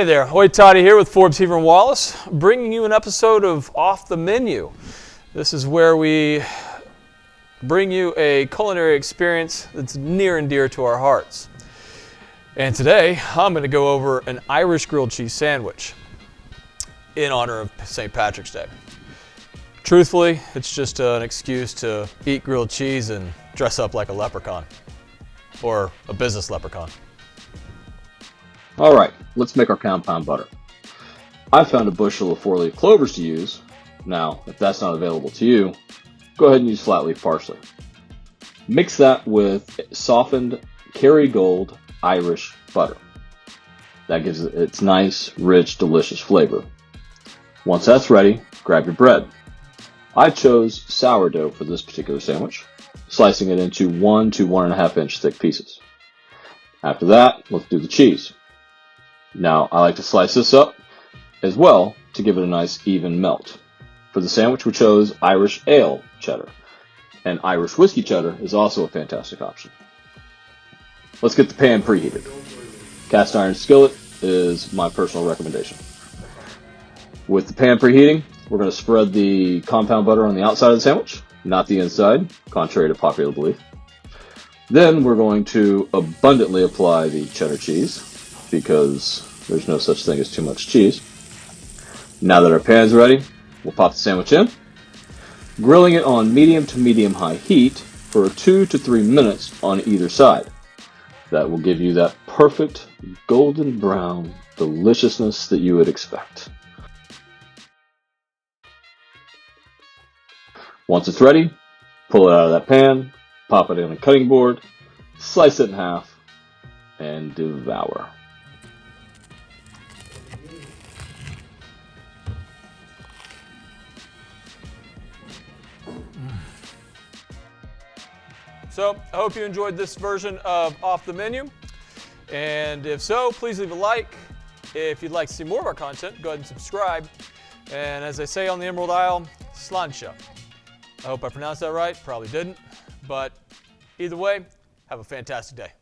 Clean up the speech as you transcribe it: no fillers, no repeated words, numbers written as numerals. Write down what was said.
Hey there, Hoty Totty here with Forbes, Hever Wallace, bringing you an episode of Off the Menu. This is where we bring you a culinary experience that's near and dear to our hearts. And today, I'm going to go over an Irish grilled cheese sandwich in honor of St. Patrick's Day. Truthfully, it's just an excuse to eat grilled cheese and dress up like a leprechaun, or a business leprechaun. All right, let's make our compound butter. I found a bushel of 4-leaf clovers to use. Now, if that's not available to you, go ahead and use flat leaf parsley. Mix that with softened Kerrygold Irish butter. That gives it its nice, rich, delicious flavor. Once that's ready, grab your bread. I chose sourdough for this particular sandwich, slicing it into 1 to 1.5 inch thick pieces. After that, let's do the cheese. Now, I like to slice this up as well to give it a nice even melt. For the sandwich, we chose Irish ale cheddar, and Irish whiskey cheddar is also a fantastic option. Let's get the pan preheated. Cast iron skillet is my personal recommendation. With the pan preheating, we're going to spread the compound butter on the outside of the sandwich, not the inside, contrary to popular belief. Then we're going to abundantly apply the cheddar cheese, because there's no such thing as too much cheese. Now that our pan's ready, we'll pop the sandwich in, grilling it on medium to medium-high heat for 2 to 3 minutes on either side. That will give you that perfect golden brown deliciousness that you would expect. Once it's ready, pull it out of that pan, pop it in a cutting board, slice it in half, and devour. So, I hope you enjoyed this version of Off the Menu. And if so, please leave a like. If you'd like to see more of our content, go ahead and subscribe. And as I say on the Emerald Isle, sláinte. I hope I pronounced that right. Probably didn't. But either way, have a fantastic day.